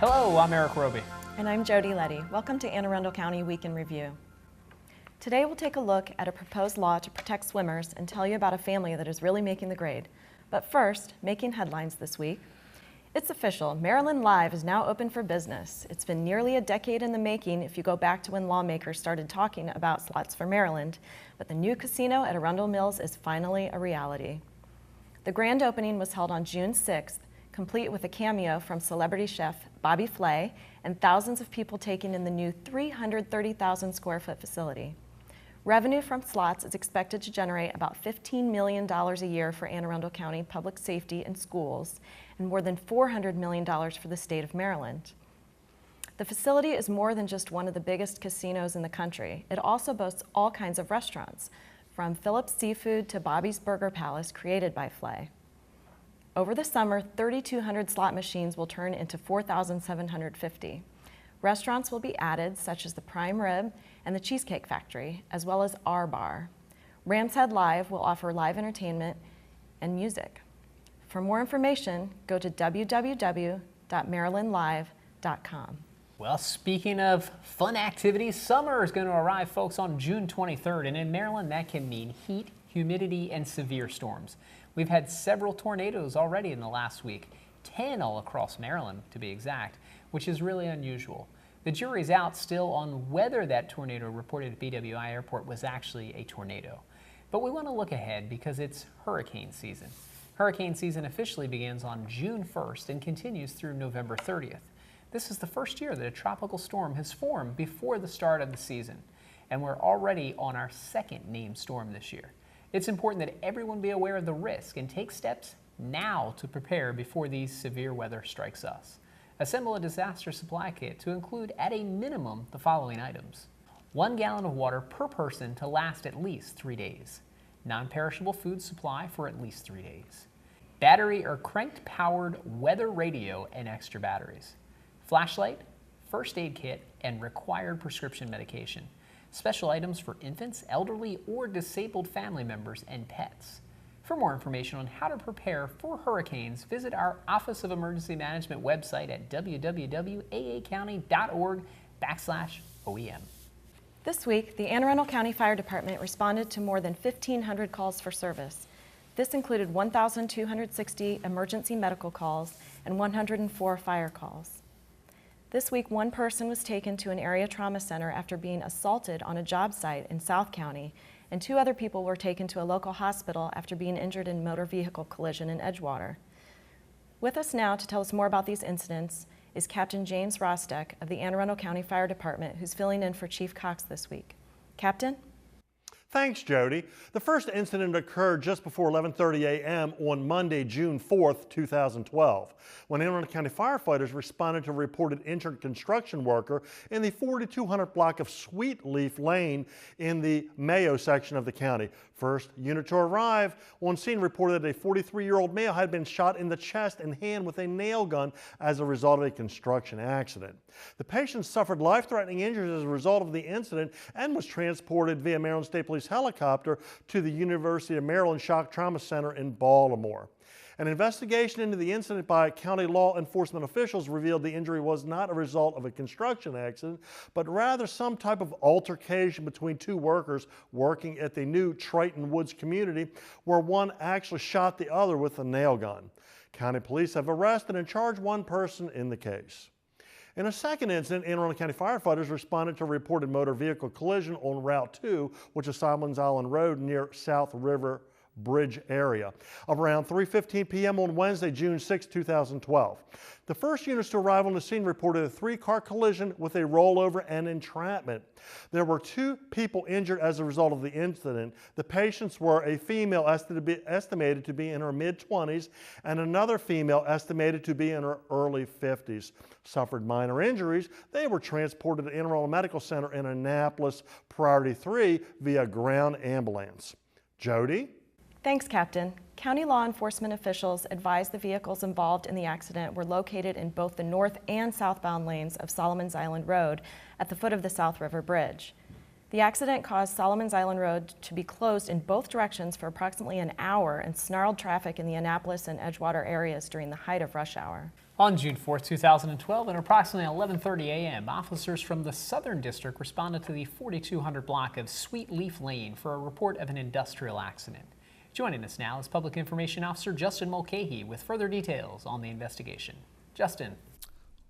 Hello, I'm Eric Roby. And I'm Jody Leddy. Welcome to Anne Arundel County Week in Review. Today we'll take a look at a proposed law to protect swimmers and tell you about a family that is really making the grade. But first, making headlines this week. It's official, Maryland Live is now open for business. It's been nearly a decade in the making if you go back to when lawmakers started talking about slots for Maryland, but the new casino at Arundel Mills is finally a reality. The grand opening was held on June 6th, complete with a cameo from celebrity chef Bobby Flay and thousands of people taking in the new 330,000 square foot facility. Revenue from slots is expected to generate about $15 million a year for Anne Arundel County Public Safety and Schools and more than $400 million for the state of Maryland. The facility is more than just one of the biggest casinos in the country. It also boasts all kinds of restaurants, from Phillips Seafood to Bobby's Burger Palace, created by Flay. Over the summer, 3,200 slot machines will turn into 4,750. Restaurants will be added, such as the Prime Rib and the Cheesecake Factory, as well as Our Bar. Ram's Head Live will offer live entertainment and music. For more information, go to www.marylandlive.com. Well, speaking of fun activities, summer is going to arrive, folks, on June 23rd, and in Maryland that can mean heat, humidity, and severe storms. We've had several tornadoes already in the last week, 10 all across Maryland to be exact, which is really unusual. The jury's out still on whether that tornado reported at BWI Airport was actually a tornado. But we want to look ahead because it's hurricane season. Hurricane season officially begins on June 1st and continues through November 30th. This is the first year that a tropical storm has formed before the start of the season, and we're already on our second named storm this year. It's important that everyone be aware of the risk and take steps now to prepare before these severe weather strikes us. Assemble a disaster supply kit to include at a minimum the following items: 1 gallon of water per person to last at least 3 days, non-perishable food supply for at least 3 days, battery or cranked powered weather radio and extra batteries, flashlight, first aid kit, and required prescription medication. Special items for infants, elderly, or disabled family members and pets. For more information on how to prepare for hurricanes, visit our Office of Emergency Management website at www.aacounty.org/OEM. This week, the Anne Arundel County Fire Department responded to more than 1,500 calls for service. This included 1,260 emergency medical calls and 104 fire calls. This week, one person was taken to an area trauma center after being assaulted on a job site in South County, and 2 other people were taken to a local hospital after being injured in a motor vehicle collision in Edgewater. With us now to tell us more about these incidents is Captain Jim Rostek of the Anne Arundel County Fire Department, who's filling in for Chief Cox this week. Captain? Thanks, Jody. The first incident occurred just before 11:30 a.m. on Monday, June 4th, 2012, when Anne Arundel County firefighters responded to a reported injured construction worker in the 4200 block of Sweetleaf Lane in the Mayo section of the county. First unit to arrive on scene reported that a 43-year-old male had been shot in the chest and hand with a nail gun as a result of a construction accident. The patient suffered life-threatening injuries as a result of the incident and was transported via Maryland State Police helicopter to the University of Maryland Shock Trauma Center in Baltimore. An investigation into the incident by county law enforcement officials revealed the injury was not a result of a construction accident, but rather some type of altercation between 2 workers working at the new Triton Woods community, where one actually shot the other with a nail gun. County police have arrested and charged 1 person in the case. In a second incident, Anne Arundel County firefighters responded to a reported motor vehicle collision on Route 2, which is Simon's Island Road near South River Bridge area, around 3:15 p.m. on Wednesday, June 6, 2012. The first units to arrive on the scene reported a 3-car collision with a rollover and entrapment. There were 2 people injured as a result of the incident. The patients were a female estimated to be in her mid-20s and another female estimated to be in her early 50s. Suffered minor injuries. They were transported to Anne Arundel Medical Center in Annapolis Priority 3 via ground ambulance. Jody? Thanks, Captain. County law enforcement officials advised the vehicles involved in the accident were located in both the north and southbound lanes of Solomon's Island Road at the foot of the South River Bridge. The accident caused Solomon's Island Road to be closed in both directions for approximately an hour and snarled traffic in the Annapolis and Edgewater areas during the height of rush hour. On June 4th, 2012, at approximately 11:30 a.m., officers from the Southern District responded to the 4200 block of Sweet Leaf Lane for a report of an industrial accident. Joining us now is Public Information Officer Justin Mulcahy with further details on the investigation. Justin.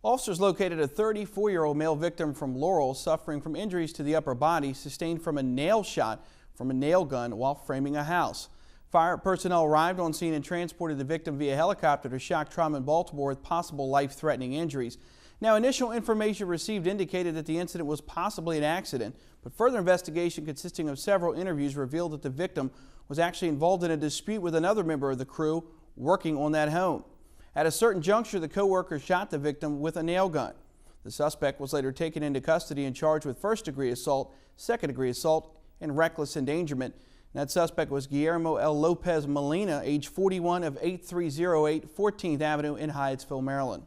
Officers located a 34-year-old male victim from Laurel suffering from injuries to the upper body sustained from a nail shot from a nail gun while framing a house. Fire personnel arrived on scene and transported the victim via helicopter to shock trauma in Baltimore with possible life-threatening injuries. Now, initial information received indicated that the incident was possibly an accident, but further investigation consisting of several interviews revealed that the victim was actually involved in a dispute with another member of the crew working on that home. At a certain juncture, the co-worker shot the victim with a nail gun. The suspect was later taken into custody and charged with first-degree assault, second-degree assault, and reckless endangerment. That suspect was Guillermo L. Lopez Molina, age 41, of 8308 14th Avenue in Hyattsville, Maryland.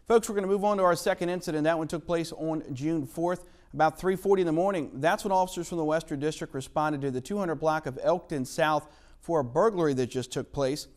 Folks, we're going to move on to our second incident. That one took place on June 4th, about 3:40 in the morning. That's when officers from the Western District responded to the 200 block of Elkton South for a burglary that just took place.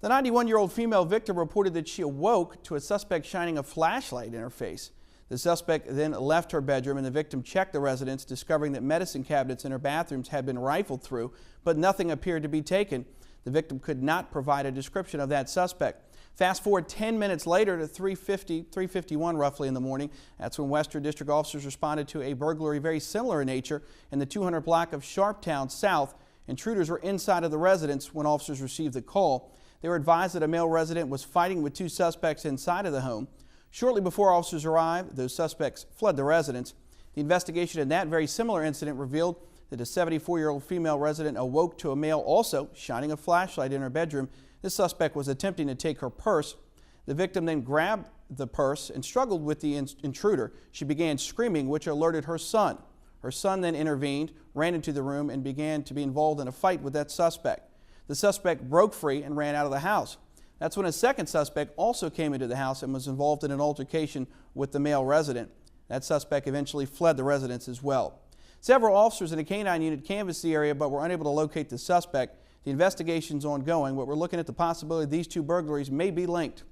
The 91-year-old female victim reported that she awoke to a suspect shining a flashlight in her face. The suspect then left her bedroom and the victim checked the residence, discovering that medicine cabinets in her bathrooms had been rifled through, but nothing appeared to be taken. The victim could not provide a description of that suspect. Fast forward 10 minutes later to 3:51 roughly in the morning. That's when Western District officers responded to a burglary very similar in nature in the 200 block of Sharptown South. Intruders were inside of the residence when officers received the call. They were advised that a male resident was fighting with two suspects inside of the home. Shortly before officers arrived, those suspects fled the residence. The investigation in that very similar incident revealed that a 74-year-old female resident awoke to a male also shining a flashlight in her bedroom. This suspect was attempting to take her purse. The victim then grabbed the purse and struggled with the intruder. She began screaming, which alerted her son. Her son then intervened, ran into the room, and began to be involved in a fight with that suspect. The suspect broke free and ran out of the house. That's when a second suspect also came into the house and was involved in an altercation with the male resident. That suspect eventually fled the residence as well. Several officers in a canine unit canvassed the area but were unable to locate the suspect. The investigation's ongoing, but we're looking at the possibility these two burglaries may be linked.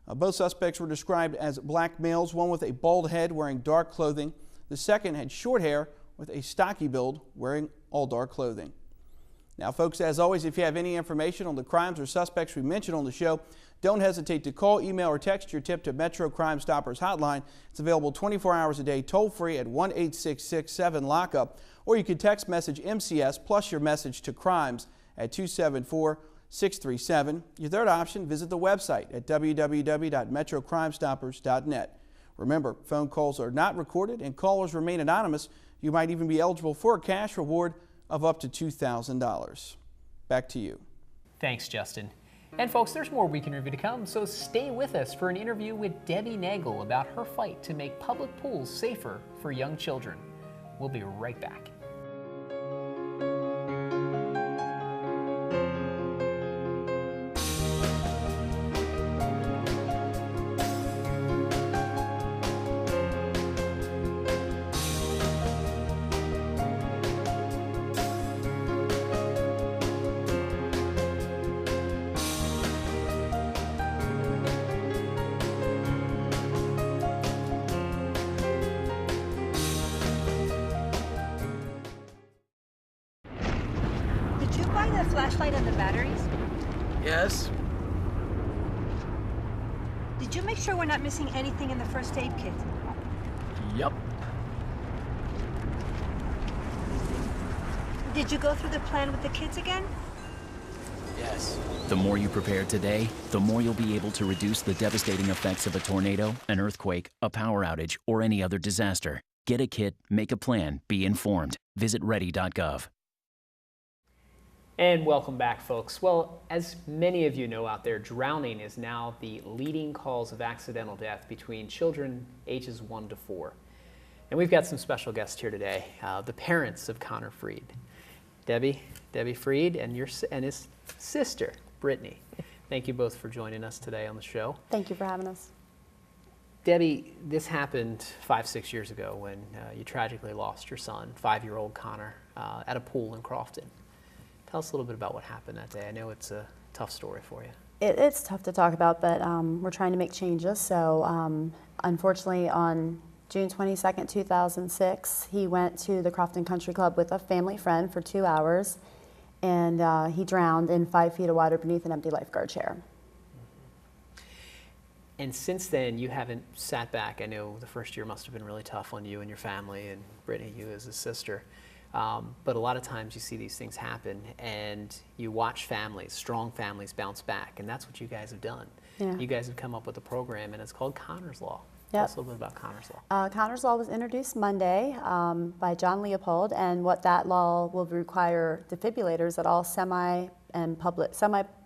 Both suspects were described as black males, one with a bald head wearing dark clothing. The second had short hair with a stocky build wearing all dark clothing. Now, folks, as always, if you have any information on the crimes or suspects we mentioned on the show, don't hesitate to call, email, or text your tip to Metro Crime Stoppers hotline. It's available 24 hours a day, toll-free at 1-866-7-LOCK-UP, or you can text message MCS plus your message to crimes at 274-637. Your third option, visit the website at www.metrocrimestoppers.net. Remember, phone calls are not recorded and callers remain anonymous. You might even be eligible for a cash reward of up to $2,000. Back to you. Thanks, Justin. And folks, there's more Weekend Review to come, so stay with us for an interview with Debbie Nagel about her fight to make public pools safer for young children. We'll be right back. Did you buy the flashlight and the batteries? Yes. Did you make sure we're not missing anything in the first aid kit? Yup. Did you go through the plan with the kids again? Yes. The more you prepare today, the more you'll be able to reduce the devastating effects of a tornado, an earthquake, a power outage, or any other disaster. Get a kit, make a plan, be informed. Visit ready.gov. And welcome back, folks. Well, as many of you know out there, drowning is now the leading cause of accidental death between children ages 1 to 4. And we've got some special guests here today, the parents of Connor Freed, Debbie Freed, and his sister, Brittany. Thank you both for joining us today on the show. Thank you for having us. Debbie, this happened 5-6 years ago when you tragically lost your son, 5-year-old Connor, at a pool in Crofton. Tell us a little bit about what happened that day. I know it's a tough story for you. It's tough to talk about, but we're trying to make changes. So unfortunately, on June 22nd, 2006, he went to the Crofton Country Club with a family friend for 2 hours, and he drowned in 5 feet of water beneath an empty lifeguard chair. And since then, you haven't sat back. I know the first year must have been really tough on you and your family, and Brittany, you as a sister. But a lot of times you see these things happen, and you watch families, strong families, bounce back, and that's what you guys have done. Yeah. You guys have come up with a program, and it's called Connor's Law. Yep. Tell us a little bit about Connor's Law. Connor's Law was introduced Monday by John Leopold, and what that law will require defibrillators at all semi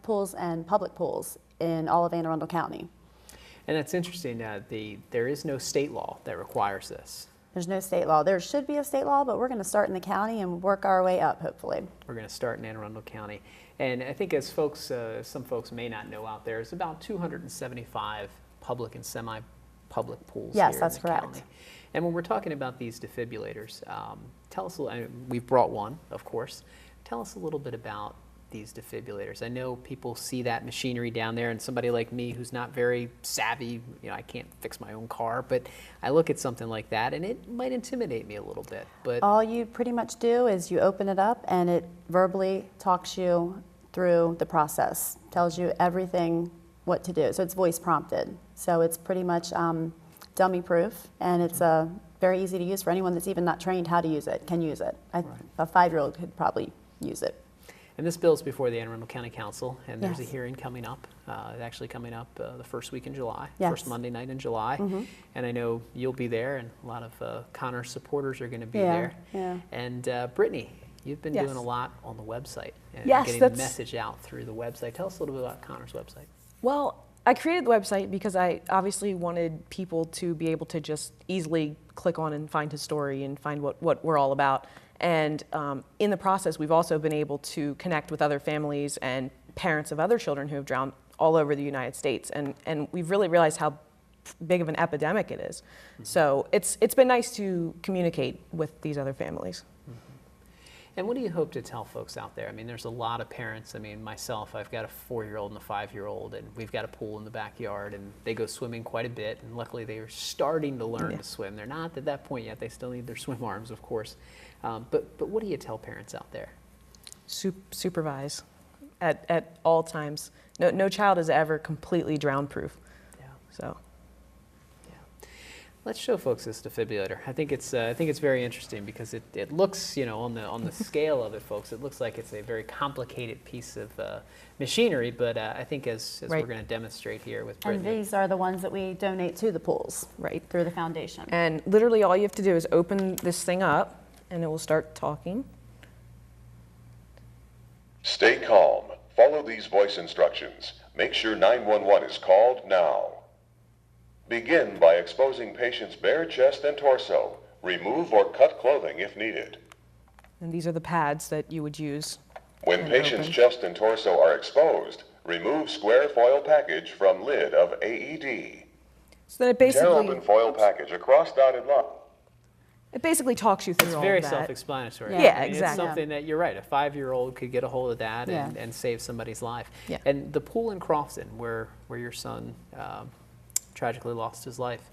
pools and public pools in all of Anne Arundel County. And that's interesting. There is no state law that requires this. There's no state law. There should be a state law, but we're going to start in the county and work our way up, hopefully. We're going to start in Anne Arundel County. And I think as folks, some folks may not know out there, it's about 275 public and semi-public pools Yes, here that's in the correct. county. And when we're talking about these defibrillators, tell us a little, we've brought one, of course. Tell us a little bit about these defibrillators. I know people see that machinery down there, and somebody like me who's not very savvy, I can't fix my own car, but I look at something like that and it might intimidate me a little bit. But all you pretty much do is you open it up and it verbally talks you through the process, tells you everything what to do. So it's voice prompted. So it's pretty much dummy proof, and it's very easy to use for anyone that's even not trained how to use it, can use it. A 5-year-old could probably use it. And this bill is before the Anne Arundel County Council, and there's Yes. a hearing coming up. It's actually coming up the first week in July, Yes. first Monday night in July. And I know you'll be there, and a lot of Connor supporters are going to be Yeah, there. yeah. And Brittany, you've been Yes. doing a lot on the website and Yes, getting the that's- message out through the website. Tell us a little bit about Connor's website. Well, I created the website because I obviously wanted people to be able to just easily click on and find his story and find what we're all about. And in the process, we've also been able to connect with other families and parents of other children who have drowned all over the United States. And we've really realized how big of an epidemic it is. So it's been nice to communicate with these other families. And what do you hope to tell folks out there? I mean, there's a lot of parents. I mean, myself, I've got a 4-year-old and a 5-year-old, and we've got a pool in the backyard, and they go swimming quite a bit, and luckily they are starting to learn to swim. They're not at that point yet. They still need their swim arms, of course. But what do you tell parents out there? Supervise at all times. No child is ever completely drown proof. Yeah. So. Let's show folks this defibrillator. I think it's very interesting because it looks, on the scale of it, folks, it looks like it's a very complicated piece of machinery. But I think as Right. we're going to demonstrate here with And Brittany. these are the ones that we donate to the pools, Right. through the foundation. And literally all you have to do is open this thing up and it will start talking. Stay calm. Follow these voice instructions. Make sure 911 is called now. Begin by exposing patient's bare chest and torso. Remove or cut clothing if needed. And these are the pads that you would use. When and patient's open. chest and torso are exposed, remove square foil package from lid of AED. So then it Tear open basically, foil package across dotted line. it basically talks you through It's all very of that. self-explanatory. Yeah, I mean, exactly. It's something that you're right. A 5-year-old could get a hold of that and, Yeah. and save somebody's life. Yeah. And the pool in Crofton, where your son tragically lost his life,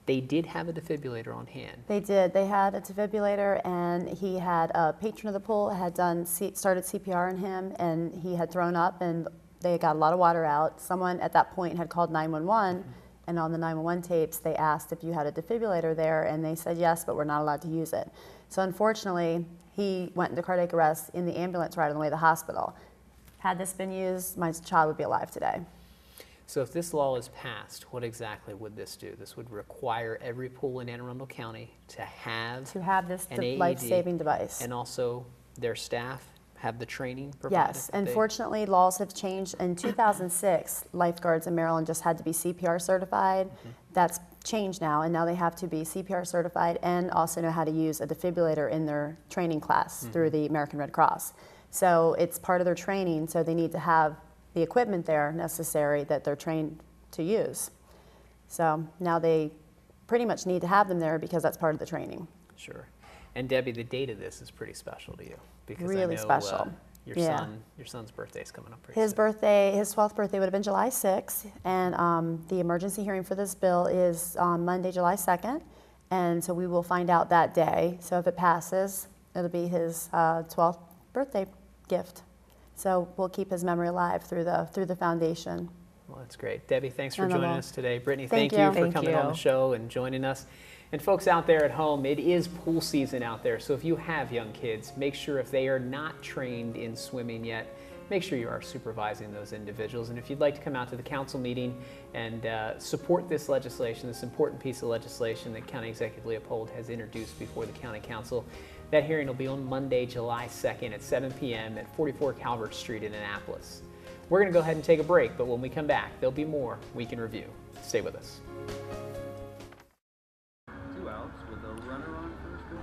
they did have a defibrillator on hand. They did. They had a defibrillator, and he had a patron of the pool had started CPR on him, and he had thrown up, and they got a lot of water out. Someone at that point had called 911, and on the 911 tapes, they asked if you had a defibrillator there, and they said yes, but we're not allowed to use it. So unfortunately, he went into cardiac arrest in the ambulance right on the way to the hospital. Had this been used, my child would be alive today. So if this law is passed, what exactly would this do? This would require every pool in Anne Arundel County to have This an AED, life-saving device. and also their staff have the training provided. Yes, that they- unfortunately, laws have changed. In 2006, lifeguards in Maryland just had to be CPR certified. That's changed now, and now they have to be CPR certified and also know how to use a defibrillator in their training class through the American Red Cross. So it's part of their training, so they need to have the equipment there necessary that they're trained to use. So now they pretty much need to have them there because that's part of the training. Sure. And Debbie, the date of this is pretty special to you because Really I know, special. Your son's birthday is coming up pretty His soon. birthday, his 12th birthday would have been July 6th, and the emergency hearing for this bill is on Monday, July 2nd, and so we will find out that day. So if it passes, it'll be his 12th birthday gift. So we'll keep his memory alive through the foundation. Well, that's great. Debbie, thanks for joining us today. Brittany, Thank thank you for you. coming on the show and joining us. And folks out there at home, it is pool season out there, so if you have young kids, make sure if they are not trained in swimming yet, make sure you are supervising those individuals. And if you'd like to come out to the council meeting and support this legislation, this important piece of legislation that County Executive Leopold has introduced before the County Council, that hearing will be on Monday, July 2nd at 7 p.m. at 44 Calvert Street in Annapolis. We're going to go ahead and take a break, but when we come back, there'll be more Week in Review. Stay with us. 2 outs with a runner on first base.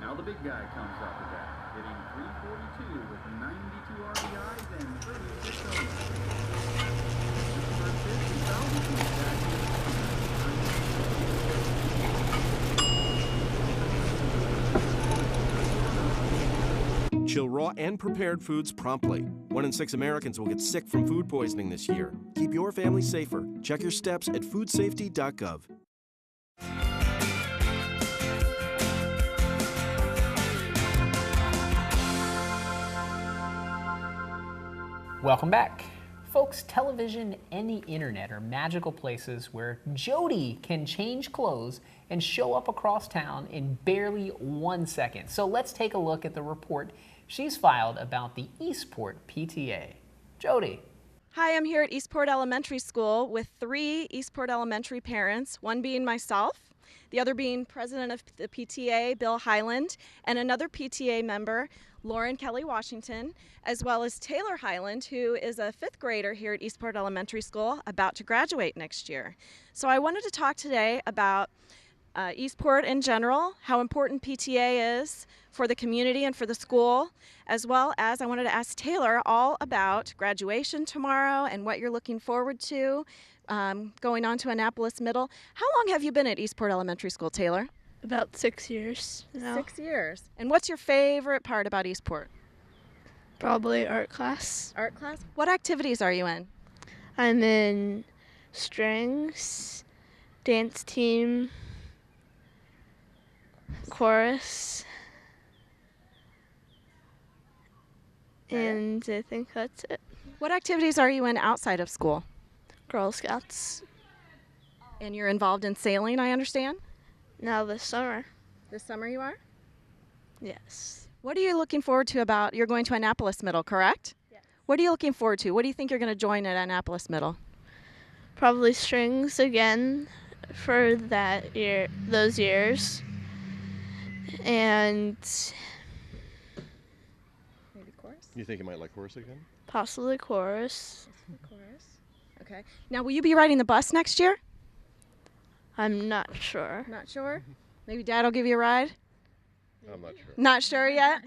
Now the big guy comes up at bat, hitting .342 with 92 RBIs and 36 homers. First pitch is fouled between the Chill raw and prepared foods promptly. 1 in 6 Americans will get sick from food poisoning this year. Keep your family safer. Check your steps at foodsafety.gov. Welcome back. Folks, television and the internet are magical places where Jody can change clothes and show up across town in barely 1 second. So let's take a look at the report she's filed about the Eastport PTA. Jody. Hi, I'm here at Eastport Elementary School with 3 Eastport Elementary parents, one being myself, the other being president of the PTA, Bill Highland, and another PTA member, Lauren Kelly Washington, as well as Taylor Highland, who is a 5th grader here at Eastport Elementary School, about to graduate next year. So I wanted to talk today about Eastport in general, how important PTA is for the community and for the school, as well as I wanted to ask Taylor all about graduation tomorrow and what you're looking forward to going on to Annapolis Middle. How long have you been at Eastport Elementary School, Taylor? About 6 years now. 6 years. And what's your favorite part about Eastport? Probably art class. Art class? What activities are you in? I'm in strings, dance team, chorus, and I think that's it. What activities are you in outside of school? Girl Scouts. And you're involved in sailing, I understand? Now this summer. This summer you are? Yes. What are you looking forward to about, you're going to Annapolis Middle, correct? Yes. What are you looking forward to? What do you think you're going to join at Annapolis Middle? Probably strings again for that year, those years. And maybe chorus? You think you might like chorus again? Possibly chorus. Chorus. Okay. Now, will you be riding the bus next year? I'm not sure. Not sure? Maybe Dad will give you a ride? I'm not sure. Not sure yet?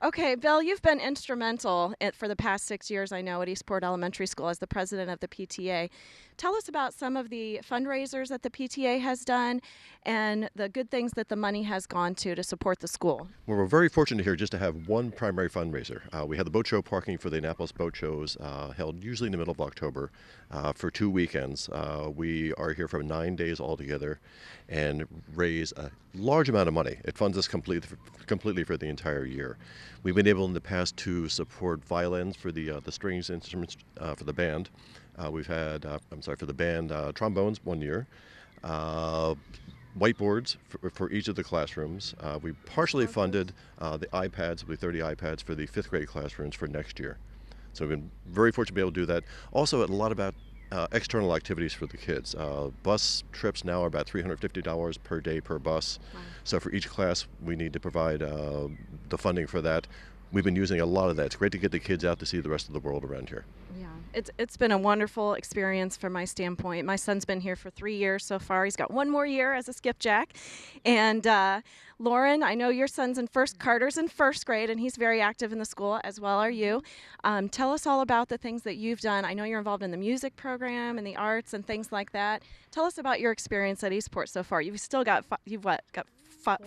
Okay, Bill, you've been instrumental for the past 6 years, I know, at Eastport Elementary School as the president of the PTA. Tell us about some of the fundraisers that the PTA has done and the good things that the money has gone to support the school. Well, we're very fortunate here just to have one primary fundraiser. We had the boat show parking for the Annapolis boat shows held usually in the middle of October for 2 weekends. We are here for 9 days altogether and raise a large amount of money. It funds us completely for the entire year. We've been able in the past to support violins for the strings instruments for the band. We've had, for the band, trombones 1 year, whiteboards for each of the classrooms. We partially funded the iPads, with 30 iPads for the 5th grade classrooms for next year. So we've been very fortunate to be able to do that. Also, a lot about external activities for the kids. Bus trips now are about $350 per day per bus. Wow. So for each class, we need to provide the funding for that. We've been using a lot of that. It's great to get the kids out to see the rest of the world around here. Yeah, It's been a wonderful experience from my standpoint. My son's been here for 3 years so far. He's got one more year as a skipjack. And Lauren, I know your son's Carter's in first grade, and he's very active in the school, as well are you. Tell us all about the things that you've done. I know you're involved in the music program and the arts and things like that. Tell us about your experience at Eastport so far. You've still got,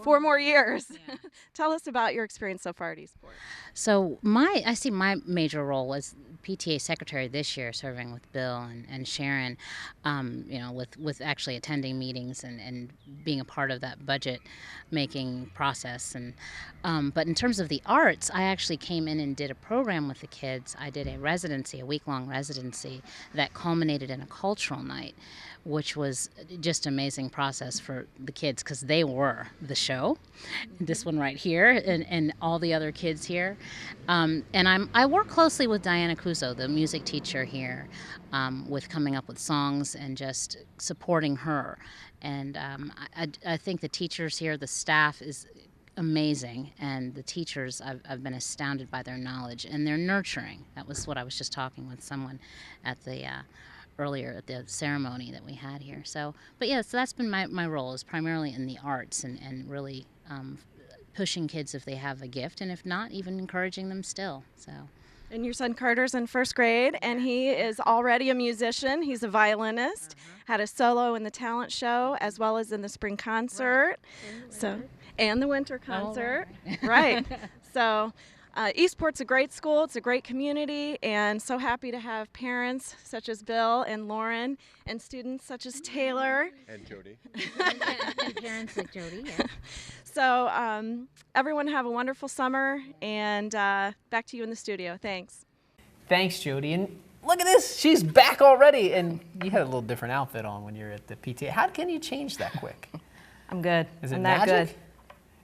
four more years. Yeah. Tell us about your experience so far at Eastport. So I see my major role as PTA secretary this year, serving with Bill and Sharon, with actually attending meetings and being a part of that budget making process. And but in terms of the arts, I actually came in and did a program with the kids. I did a week-long residency that culminated in a cultural night, which was just an amazing process for the kids because they were the show. This one right here and all the other kids here. And I work closely with Diana Cuso, the music teacher here, with coming up with songs and just supporting her. And I think the teachers here, the staff is amazing, and the teachers, I've been astounded by their knowledge and their nurturing. That was what I was just talking with someone at the earlier at the ceremony that we had here. So that's been my role, is primarily in the arts and really pushing kids if they have a gift, and if not, even encouraging them still. So. And your son Carter's in first grade, and he is already a musician. He's a violinist, had a solo in the talent show as well as in the spring concert, and the winter concert. Right. So Eastport's a great school, it's a great community, and so happy to have parents such as Bill and Lauren, and students such as Taylor. And Jody. and parents like Jody, yeah. So everyone have a wonderful summer, and back to you in the studio. Thanks. Thanks, Jody. And look at this, she's back already. And you had a little different outfit on when you're at the PTA. How can you change that quick? I'm good. Is it I'm magic? that good.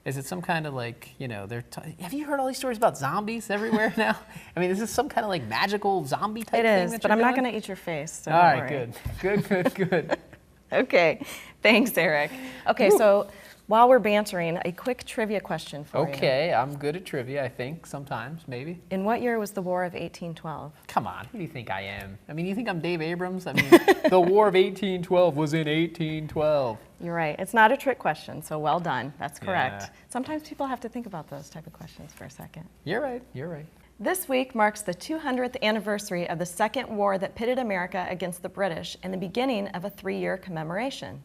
Is it some kind of have you heard all these stories about zombies everywhere now? I mean, is this some kind of magical zombie type thing? It is, but I'm not going to eat your face. So all right, good. Okay, thanks, Eric. Okay, so while we're bantering, a quick trivia question for you. Okay, I'm good at trivia, I think, sometimes, maybe. In what year was the War of 1812? Come on, who do you think I am? I mean, you think I'm Dave Abrams? I mean, the War of 1812 was in 1812. You're right. It's not a trick question, so well done. That's correct. Yeah. Sometimes people have to think about those type of questions for a second. You're right. This week marks the 200th anniversary of the Second War that pitted America against the British and the beginning of a 3-year commemoration.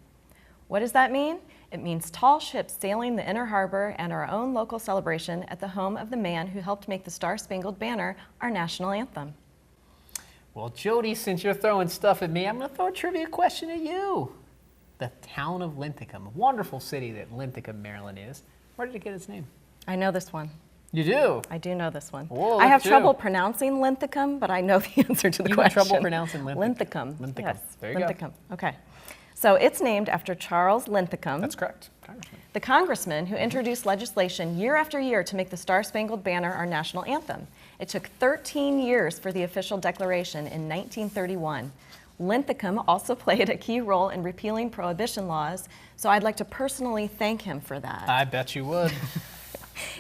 What does that mean? It means tall ships sailing the inner harbor and our own local celebration at the home of the man who helped make the Star-Spangled Banner our national anthem. Well, Jody, since you're throwing stuff at me, I'm going to throw a trivia question at you. The town of Linthicum, a wonderful city that Linthicum, Maryland is. Where did it get its name? I know this one. You do? I do know this one. Whoa, I have trouble pronouncing Linthicum, but I know the answer to the question. You have trouble pronouncing Linthicum? Linthicum. Linthicum. Yes, There you Linthicum. Go. Okay. So it's named after Charles Linthicum. That's correct. Congressman. The congressman who introduced legislation year after year to make the Star-Spangled Banner our national anthem. It took 13 years for the official declaration in 1931. Linthicum also played a key role in repealing prohibition laws, so I'd like to personally thank him for that. I bet you would.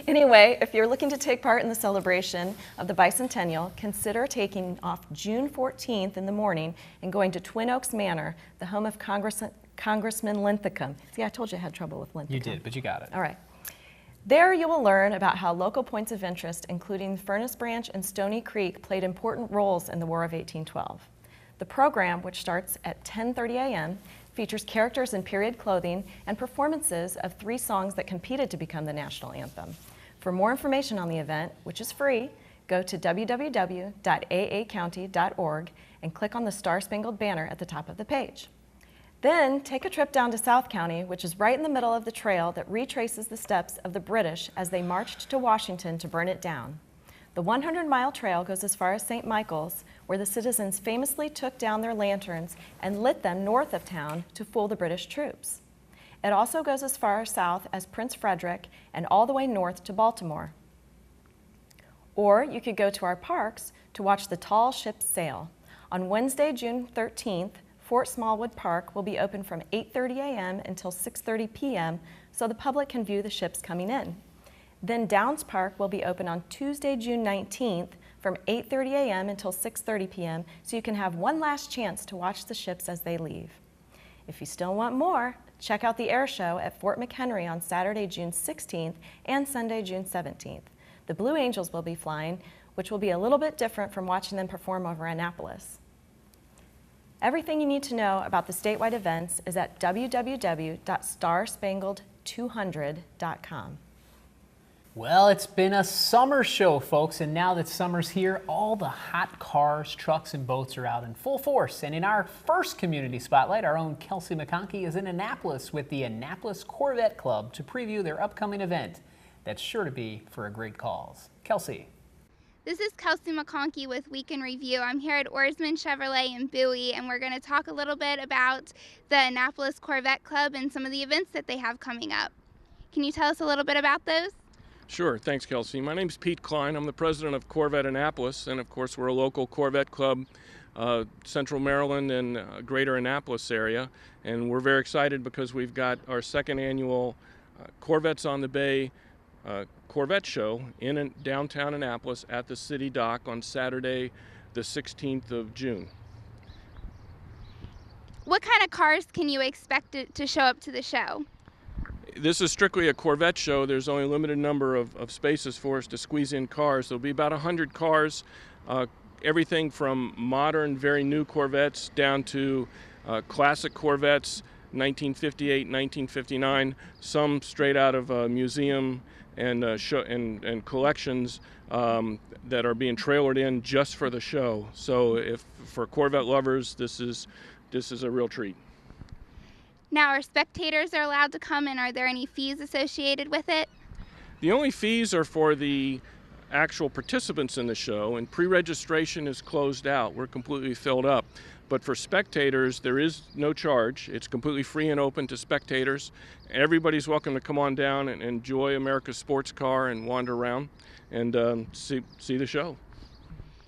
Anyway, if you're looking to take part in the celebration of the bicentennial, consider taking off June 14th in the morning and going to Twin Oaks Manor, the home of Congressman Linthicum. See, I told you I had trouble with Linthicum. You did, but you got it. All right. There you will learn about how local points of interest, including Furnace Branch and Stony Creek, played important roles in the War of 1812. The program, which starts at 10:30 a.m., features characters in period clothing and performances of 3 songs that competed to become the national anthem. For more information on the event, which is free, go to www.aacounty.org and click on the Star-Spangled Banner at the top of the page. Then take a trip down to South County, which is right in the middle of the trail that retraces the steps of the British as they marched to Washington to burn it down. The 100-mile trail goes as far as St. Michael's, where the citizens famously took down their lanterns and lit them north of town to fool the British troops. It also goes as far south as Prince Frederick and all the way north to Baltimore. Or you could go to our parks to watch the tall ships sail. On Wednesday, June 13th, Fort Smallwood Park will be open from 8:30 a.m. until 6:30 p.m. so the public can view the ships coming in. Then Downs Park will be open on Tuesday, June 19th from 8:30 a.m. until 6:30 p.m. so you can have one last chance to watch the ships as they leave. If you still want more, check out the air show at Fort McHenry on Saturday, June 16th and Sunday, June 17th. The Blue Angels will be flying, which will be a little bit different from watching them perform over Annapolis. Everything you need to know about the statewide events is at www.starspangled200.com. Well, it's been a summer show, folks, and now that summer's here, all the hot cars, trucks, and boats are out in full force. And in our first community spotlight, our own Kelsey McConkie is in Annapolis with the Annapolis Corvette Club to preview their upcoming event. That's sure to be for a great cause. Kelsey. This is Kelsey McConkie with Week in Review. I'm here at Oarsman Chevrolet in Bowie, and we're going to talk a little bit about the Annapolis Corvette Club and some of the events that they have coming up. Can you tell us a little bit about those? Sure. Thanks, Kelsey. My name's Pete Klein. I'm the president of Corvette Annapolis, and of course we're a local Corvette club, Central Maryland and Greater Annapolis area, and we're very excited because we've got our second annual Corvettes on the Bay Corvette show in downtown Annapolis at the City Dock on Saturday, the 16th of June. What kind of cars can you expect to show up to the show? This is strictly a Corvette show. There's only a limited number of spaces for us to squeeze in cars. There'll be about 100 cars, everything from modern, very new Corvettes down to classic Corvettes, 1958, 1959, some straight out of a museum and collections that are being trailered in just for the show. So if for Corvette lovers, this is a real treat. Now, are spectators allowed to come, and are there any fees associated with it? The only fees are for the actual participants in the show, and pre-registration is closed out. We're completely filled up. But for spectators, there is no charge. It's completely free and open to spectators. Everybody's welcome to come on down and enjoy America's sports car and wander around and see the show.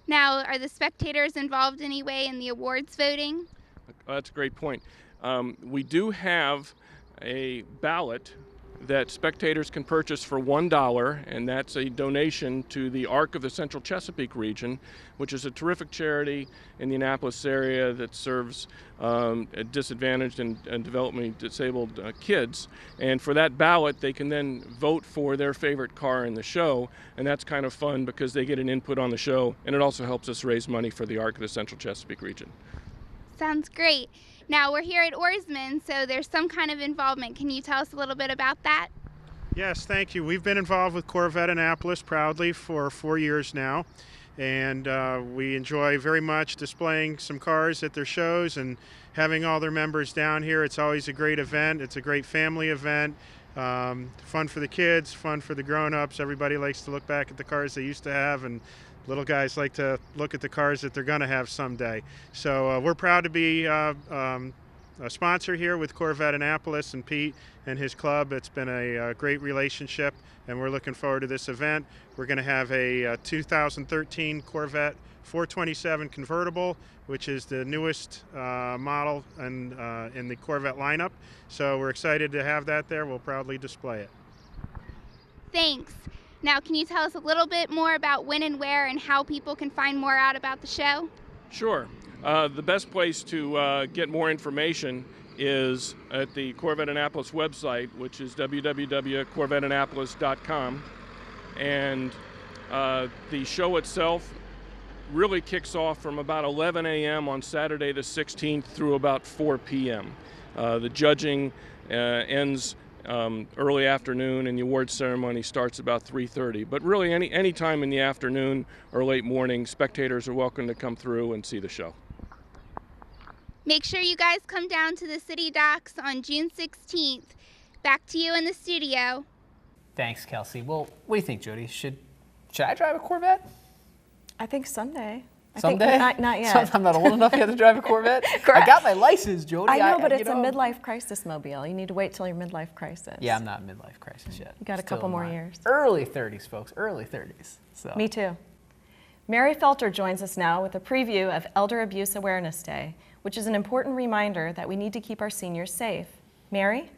Now, are the spectators involved in any way in the awards voting? That's a great point. We do have a ballot that spectators can purchase for $1, and that's a donation to the Arc of the Central Chesapeake region, which is a terrific charity in the Annapolis area that serves disadvantaged and developmentally disabled kids. And for that ballot, they can then vote for their favorite car in the show, and that's kind of fun because they get an input on the show, and it also helps us raise money for the Arc of the Central Chesapeake region. Sounds great. Now, we're here at Oarsman, so there's some kind of involvement. Can you tell us a little bit about that? Yes, thank you. We've been involved with Corvette Annapolis proudly for 4 years now, and we enjoy very much displaying some cars at their shows and having all their members down here. It's always a great event. It's a great family event. Fun for the kids, fun for the grown-ups. Everybody likes to look back at the cars they used to have, and little guys like to look at the cars that they're going to have someday. So we're proud to be a sponsor here with Corvette Annapolis and Pete and his club. It's been a great relationship, and we're looking forward to this event. We're going to have a 2013 Corvette 427 convertible, which is the newest model in the Corvette lineup. So we're excited to have that there. We'll proudly display it. Thanks. Now, can you tell us a little bit more about when and where and how people can find more out about the show? Sure. The best place to get more information is at the Corvette Annapolis website, which is www.corvetteannapolis.com. And the show itself really kicks off from about 11 a.m. on Saturday the 16th through about 4 p.m. The judging ends early afternoon, and the awards ceremony starts about 3:30. But really, any time in the afternoon or late morning, spectators are welcome to come through and see the show. Make sure you guys come down to the City Docks on June 16th. Back to you in the studio. Thanks, Kelsey. Well, what do you think, Jody? Should I drive a Corvette? I think someday. Someday? I think not yet. I'm not old enough yet to drive a Corvette. I got my license, Jody. I know, but it's a midlife crisis mobile. You need to wait till your midlife crisis. Yeah, I'm not in midlife crisis yet. You got a couple more years. Early 30s, folks. Early 30s. So. Me too. Mary Felter joins us now with a preview of Elder Abuse Awareness Day, which is an important reminder that we need to keep our seniors safe. Mary?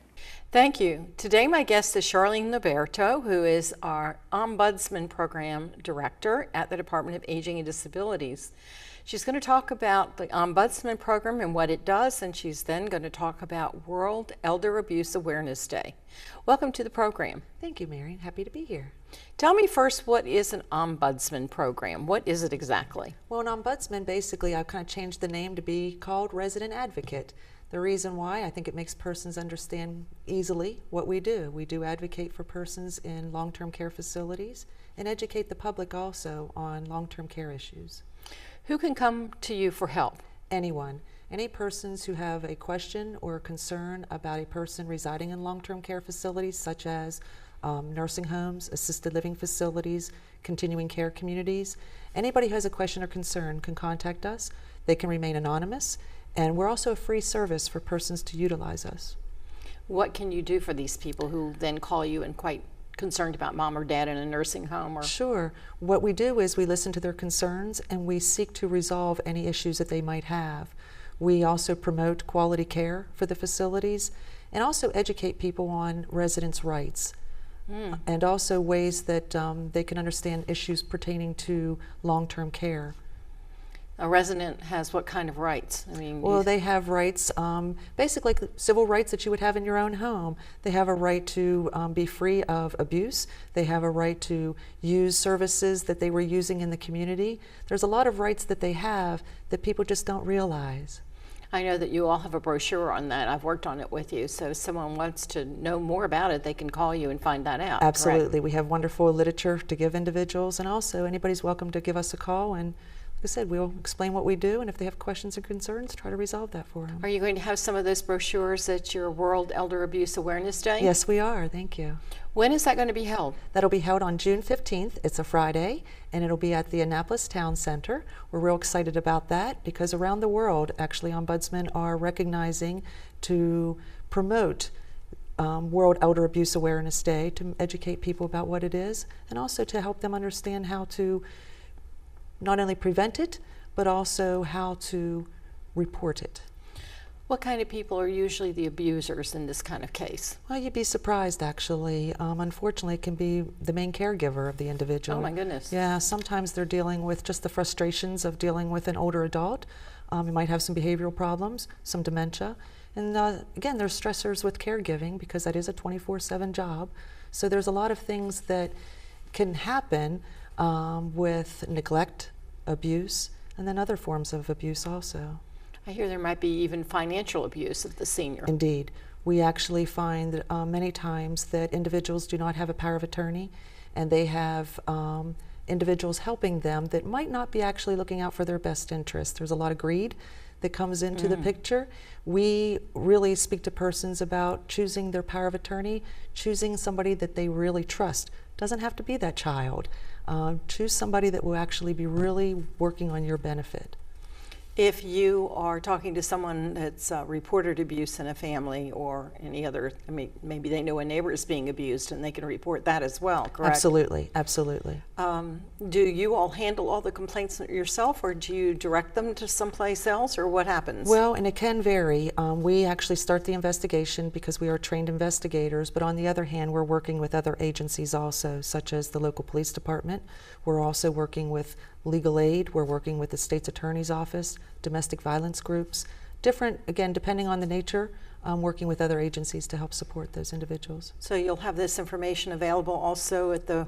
Thank you. Today my guest is Sharlene Liberto, who is our Ombudsman Program Director at the Department of Aging and Disabilities. She's going to talk about the Ombudsman Program and what it does, and she's then going to talk about World Elder Abuse Awareness Day. Welcome to the program. Thank you, Marion. Happy to be here. Tell me first, what is an Ombudsman Program? What is it exactly? Well, an Ombudsman, basically, I've kind of changed the name to be called Resident Advocate. The reason why, I think it makes persons understand easily what we do. We do advocate for persons in long-term care facilities and educate the public also on long-term care issues. Who can come to you for help? Anyone. Any persons who have a question or a concern about a person residing in long-term care facilities such as nursing homes, assisted living facilities, continuing care communities. Anybody who has a question or concern can contact us. They can remain anonymous, and we're also a free service for persons to utilize us. What can you do for these people who then call you and quite concerned about mom or dad in a nursing home? Or Sure. What we do is we listen to their concerns and we seek to resolve any issues that they might have. We also promote quality care for the facilities and also educate people on residents' rights. And also ways that they can understand issues pertaining to long-term care. A resident has what kind of rights? I mean, well, they have rights, basically like civil rights that you would have in your own home. They have a right to be free of abuse. They have a right to use services that they were using in the community. There's a lot of rights that they have that people just don't realize. I know that you all have a brochure on that. I've worked on it with you, so if someone wants to know more about it, they can call you and find that out. Absolutely. Correct? We have wonderful literature to give individuals, and also anybody's welcome to give us a call, and like I said, we'll explain what we do, and if they have questions or concerns, try to resolve that for them. Are you going to have some of those brochures at your World Elder Abuse Awareness Day? Yes, we are. Thank you. When is that going to be held? That'll be held on June 15th. It's a Friday, and it'll be at the Annapolis Town Center. We're real excited about that because around the world, actually, ombudsmen are recognizing to promote World Elder Abuse Awareness Day to educate people about what it is and also to help them understand how to not only prevent it, but also how to report it. What kind of people are usually the abusers in this kind of case? Well, you'd be surprised, actually. Unfortunately, it can be the main caregiver of the individual. Oh, my goodness. Yeah, sometimes they're dealing with just the frustrations of dealing with an older adult. You might have some behavioral problems, some dementia. And again, there's stressors with caregiving because that is a 24/7 job. So there's a lot of things that can happen with neglect, abuse, and then other forms of abuse also. I hear there might be even financial abuse of the senior. Indeed. We actually find that, many times that individuals do not have a power of attorney, and they have individuals helping them that might not be actually looking out for their best interest. There's a lot of greed that comes into the picture. We really speak to persons about choosing their power of attorney, choosing somebody that they really trust. Doesn't have to be that child. Choose somebody that will actually be really working on your benefit. If you are talking to someone that's reported abuse in a family or any other, I mean, maybe they know a neighbor is being abused and they can report that as well, correct? Absolutely, absolutely. Do you all handle all the complaints yourself, or do you direct them to someplace else, or what happens? Well, and it can vary. We actually start the investigation because we are trained investigators, but on the other hand, we're working with other agencies also, such as the local police department. We're also working with legal aid. We're working with the state's attorney's office, domestic violence groups, different, again, depending on the nature, working with other agencies to help support those individuals. So you'll have this information available also at the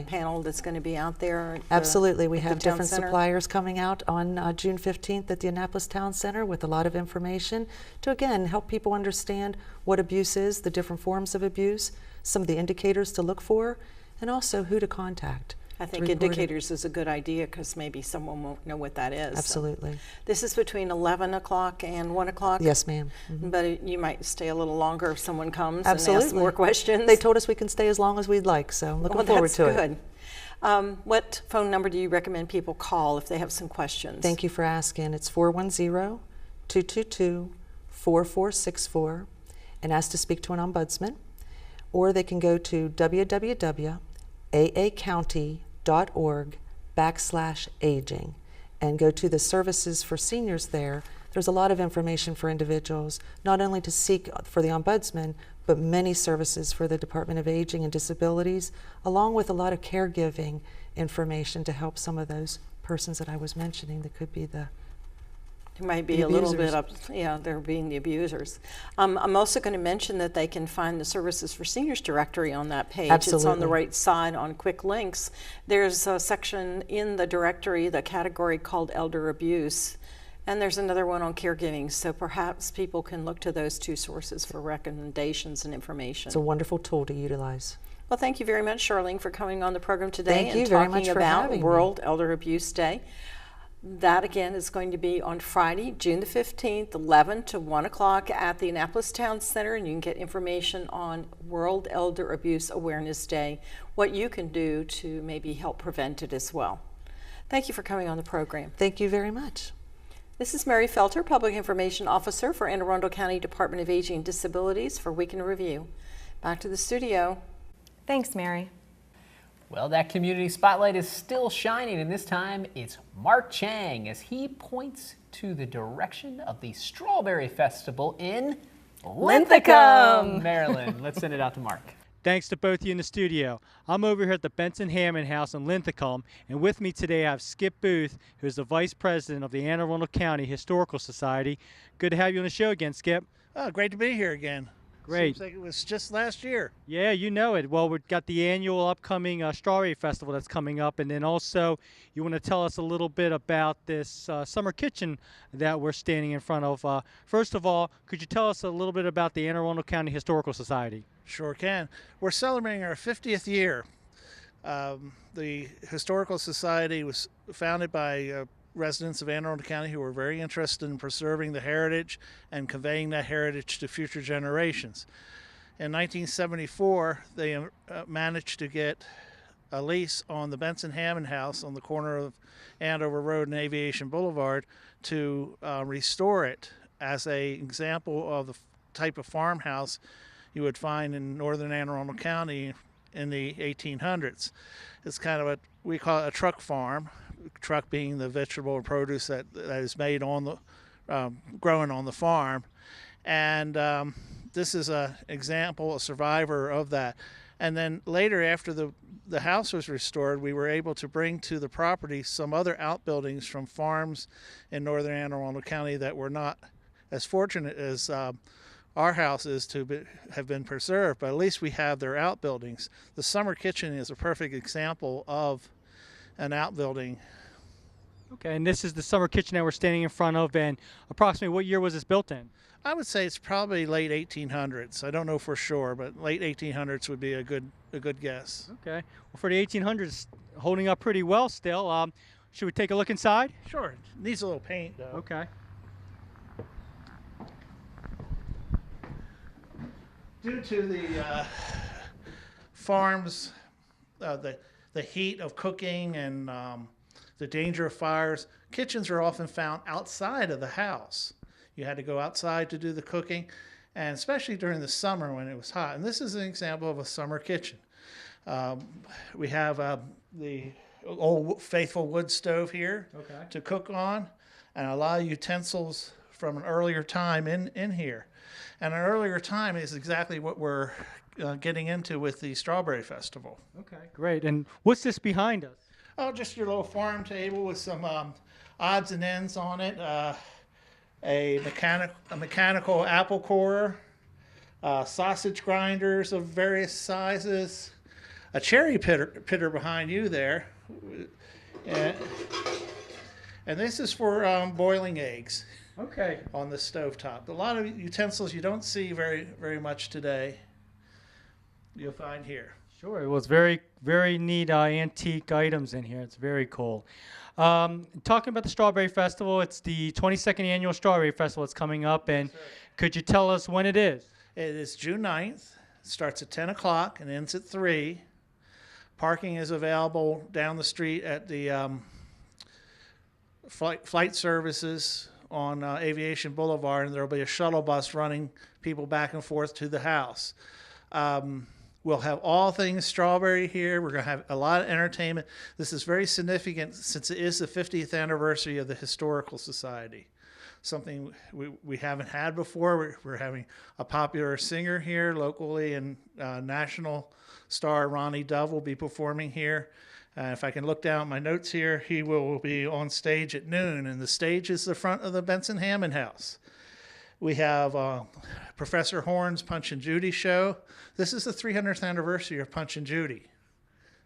panel that's going to be out there? Absolutely. We have different center? suppliers coming out on June 15th at the Annapolis Town Center with a lot of information to, again, help people understand what abuse is, the different forms of abuse, some of the indicators to look for, and also who to contact. I think indicators is a good idea because maybe someone won't know what that is. Absolutely. So this is between 11 o'clock and 1 o'clock? Yes, ma'am. But you might stay a little longer if someone comes Absolutely. and asks more questions. They told us we can stay as long as we'd like, so I'm looking forward to it. That's good. What phone number do you recommend people call if they have some questions? Thank you for asking. It's 410-222-4464 and ask to speak to an ombudsman. Or they can go to www.aacounty.org/aging and go to the services for seniors there. there's a lot of information for individuals, not only to seek for the Ombudsman, but many services for the Department of Aging and Disabilities, along with a lot of caregiving information to help some of those persons that I was mentioning that could be the It might be a little bit up, yeah, they're being the abusers. I'm also going to mention that they can find the Services for Seniors directory on that page. Absolutely. It's on the right side on quick links. There's a section in the directory, the category called Elder Abuse, and there's another one on caregiving, so perhaps people can look to those two sources for recommendations and information. It's a wonderful tool to utilize. Well, thank you very much, Charlene, for coming on the program today Thank you and very talking much for about having me. World Elder Abuse Day. That, again, is going to be on Friday, June the 15th, 11 to 1 o'clock at the Annapolis Town Center, and you can get information on World Elder Abuse Awareness Day, what you can do to maybe help prevent it as well. Thank you for coming on the program. Thank you very much. This is Mary Felter, Public Information Officer for Anne Arundel County Department of Aging and Disabilities for Week in Review. Back to the studio. Thanks, Mary. Well, that community spotlight is still shining, and this time it's Mark Chang as he points to the direction of the Strawberry Festival in Linthicum, Maryland. Let's send it out to Mark. Thanks to both of you in the studio. I'm over here at the Benson Hammond House in Linthicum, and with me today I have Skip Booth, who's the Vice President of the Anne Arundel County Historical Society. Good to have you on the show again, Skip. Oh, great to be here again. Great. Seems like it was just last year. Yeah, you know it. Well, we've got the annual upcoming Strawberry Festival that's coming up, and then also you want to tell us a little bit about this summer kitchen that we're standing in front of. First of all, could you tell us a little bit about the Anne Arundel County Historical Society? Sure can. We're celebrating our 50th year. The Historical Society was founded by residents of Anne Arundel County who were very interested in preserving the heritage and conveying that heritage to future generations. In 1974, they managed to get a lease on the Benson Hammond House on the corner of Andover Road and Aviation Boulevard to restore it as an example of the type of farmhouse you would find in northern Anne Arundel County in the 1800s. It's kind of we call it a truck farm, truck being the vegetable and produce that is made on the, grown on the farm. And this is an example, a survivor of that. And then later, after the house was restored, we were able to bring to the property some other outbuildings from farms in northern Anne Arundel County that were not as fortunate as our house is to have been preserved, but at least we have their outbuildings. The summer kitchen is a perfect example of an outbuilding. Okay, and this is the summer kitchen that we're standing in front of, and approximately what year was this built in? I would say it's probably late 1800s. I don't know for sure, but late 1800s would be a good guess. Okay, well, for the 1800s, holding up pretty well still. Should we take a look inside? Sure, needs a little paint though. Okay. Due to the farms, the heat of cooking and the danger of fires, kitchens are often found outside of the house. You had to go outside to do the cooking, and especially during the summer when it was hot. And this is an example of a summer kitchen. We have the old faithful wood stove here to cook on, and a lot of utensils from an earlier time in here. And an earlier time is exactly what we're getting into with the Strawberry Festival. Okay, great. And what's this behind us? Oh, just your little farm table with some odds and ends on it. A mechanical apple corer, sausage grinders of various sizes, a cherry pitter behind you there. And this is for boiling eggs. Okay. On the stovetop. A lot of utensils you don't see very much today. You'll find here. Sure, it was very, very neat antique items in here. It's very cool. Talking about the Strawberry Festival, it's the 22nd annual Strawberry Festival. It's coming up, and could you tell us when it is? It is June 9th. It starts at 10 o'clock and ends at 3. Parking is available down the street at the flight services on Aviation Boulevard, and there will be a shuttle bus running people back and forth to the house. We'll have all things strawberry here. We're going to have a lot of entertainment. This is very significant since it is the 50th anniversary of the Historical Society. something we haven't had before. We're having a popular singer here locally, and national star Ronnie Dove will be performing here. If I can look down at my notes here, he will be on stage at noon, and the stage is the front of the Benson Hammond House. We have Professor Horn's Punch and Judy show. This is the 300th anniversary of Punch and Judy.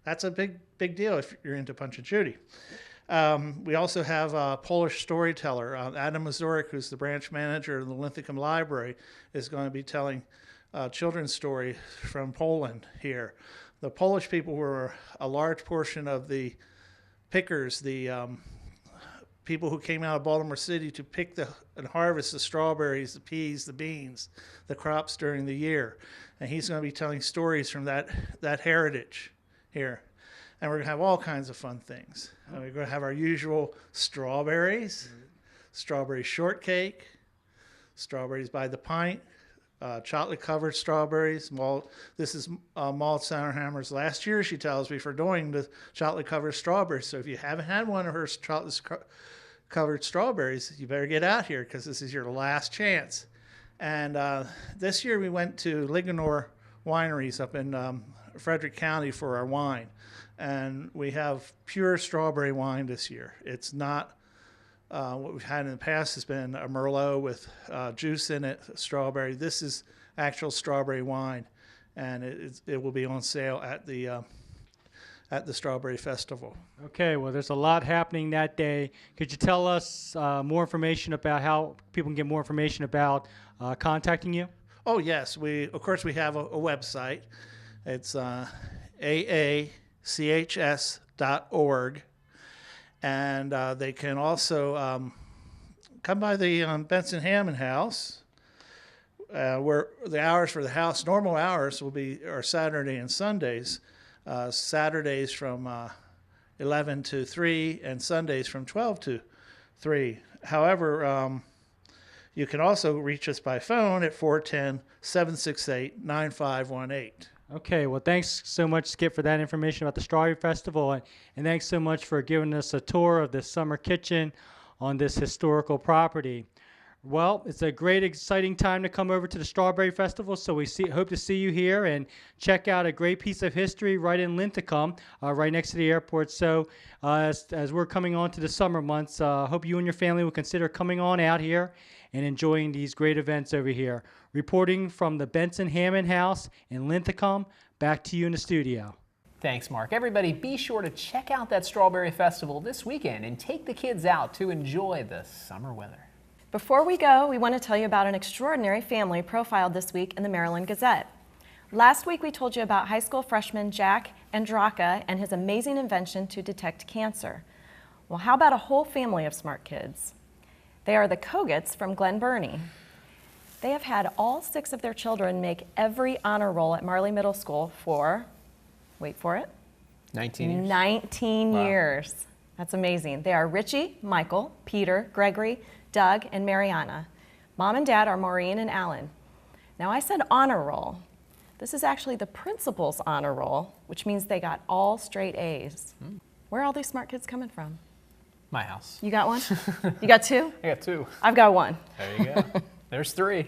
That's a big deal if you're into Punch and Judy. We also have a Polish storyteller, Adam Mazurek, who's the branch manager of the Linthicum Library, is going to be telling children's stories from Poland here. The Polish people were a large portion of the pickers, the people who came out of Baltimore City to pick and harvest the strawberries, the peas, the beans, the crops during the year. And he's going to be telling stories from that heritage here. And we're going to have all kinds of fun things. We're going to have our usual strawberries, strawberry shortcake, strawberries by the pint, chocolate-covered strawberries. This is Maud Sauerhammer's last year, she tells me, for doing the chocolate-covered strawberries. So if you haven't had one of her chocolate-covered strawberries, you better get out here because this is your last chance. And this year we went to Ligonor Wineries up in Frederick County for our wine. And we have pure strawberry wine this year. It's not what we've had in the past has been a Merlot with juice in it, strawberry. This is actual strawberry wine, and it will be on sale at the Strawberry Festival. Okay, well, there's a lot happening that day. Could you tell us more information about how people can get more information about contacting you? Oh, yes. Of course, we have a website. It's aachs.org. And they can also come by the Benson Hammond House, where the hours for the house, normal hours are Saturday and Sundays. Saturdays from 11 to 3 and Sundays from 12 to 3. However, you can also reach us by phone at 410-768-9518. Okay, well, thanks so much, Skip, for that information about the Strawberry Festival, and thanks so much for giving us a tour of the summer kitchen on this historical property. Well, it's a great, exciting time to come over to the Strawberry Festival, so we hope to see you here and check out a great piece of history right in Linthicum, right next to the airport. So as we're coming on to the summer months, hope you and your family will consider coming on out here and enjoying these great events over here. Reporting from the Benson Hammond House in Linthicum, back to you in the studio. Thanks, Mark. Everybody, be sure to check out that Strawberry Festival this weekend and take the kids out to enjoy the summer weather. Before we go, we want to tell you about an extraordinary family profiled this week in the Maryland Gazette. Last week, we told you about high school freshman Jack Andraka and his amazing invention to detect cancer. Well, how about a whole family of smart kids? They are the Kogets from Glen Burnie. They have had all 6 of their children make every honor roll at Marley Middle School for, wait for it, 19 years. 19 Wow. years. That's amazing. They are Richie, Michael, Peter, Gregory, Doug, and Mariana. Mom and Dad are Maureen and Alan. Now, I said honor roll. This is actually the principal's honor roll, which means they got all straight A's. Where are all these smart kids coming from? My house. You got one? You got 2? I got 2. I've got 1. There you go. There's 3.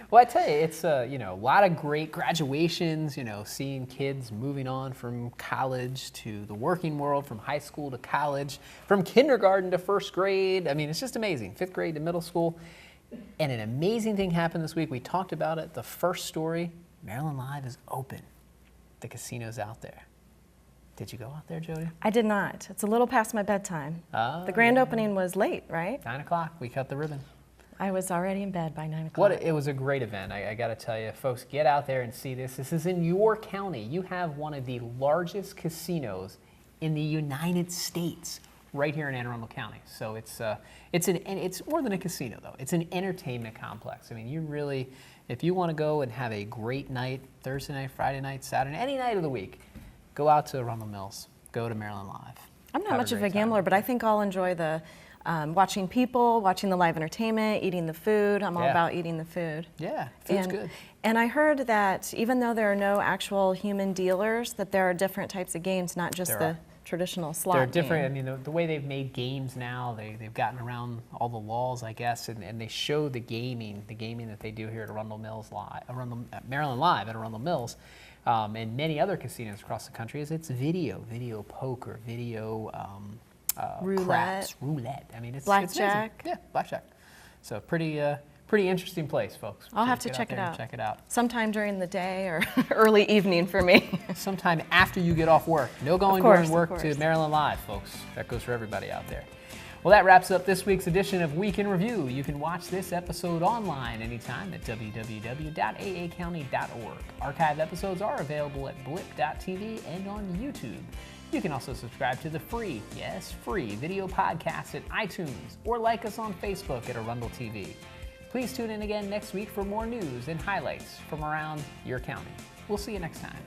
Well, I tell you, it's a lot of great graduations, seeing kids moving on from college to the working world, from high school to college, from kindergarten to first grade. I mean, it's just amazing. 5th grade to middle school. And an amazing thing happened this week. We talked about it. The first story, Maryland Live is open. The casino's out there. Did you go out there, Jody? I did not. It's a little past my bedtime. Oh, the grand opening was late, right? 9 o'clock. We cut the ribbon. I was already in bed by 9 o'clock. It was a great event. I got to tell you, folks, get out there and see this. This is in your county. You have one of the largest casinos in the United States right here in Anne Arundel County. So it's more than a casino, though. It's an entertainment complex. I mean, you really, if you want to go and have a great night, Thursday night, Friday night, Saturday, any night of the week, go out to Arundel Mills. Go to Maryland Live. I'm not much of a gambler, but I think I'll enjoy the watching people, watching the live entertainment, eating the food. I'm all about eating the food. Yeah, food's good. And I heard that even though there are no actual human dealers, that there are different types of games, not just the traditional slot They're different. game. I mean, the way they've made games now, they've gotten around all the laws, I guess, and they show the gaming that they do here at Arundel Mills Live, Maryland Live at Arundel Mills, and many other casinos across the country. Is it's video poker, video craps, roulette. I mean, it's blackjack. It's amazing. Yeah, blackjack. So pretty interesting place, folks. I'll have to Get check out it there and out. Check it out. Sometime during the day or early evening for me. Sometime after you get off work. No going during work to Maryland Live, folks. That goes for everybody out there. Well, that wraps up this week's edition of Week in Review. You can watch this episode online anytime at www.aacounty.org. Archive episodes are available at blip.tv and on YouTube. You can also subscribe to the free, yes, free video podcast at iTunes or like us on Facebook at Arundel TV. Please tune in again next week for more news and highlights from around your county. We'll see you next time.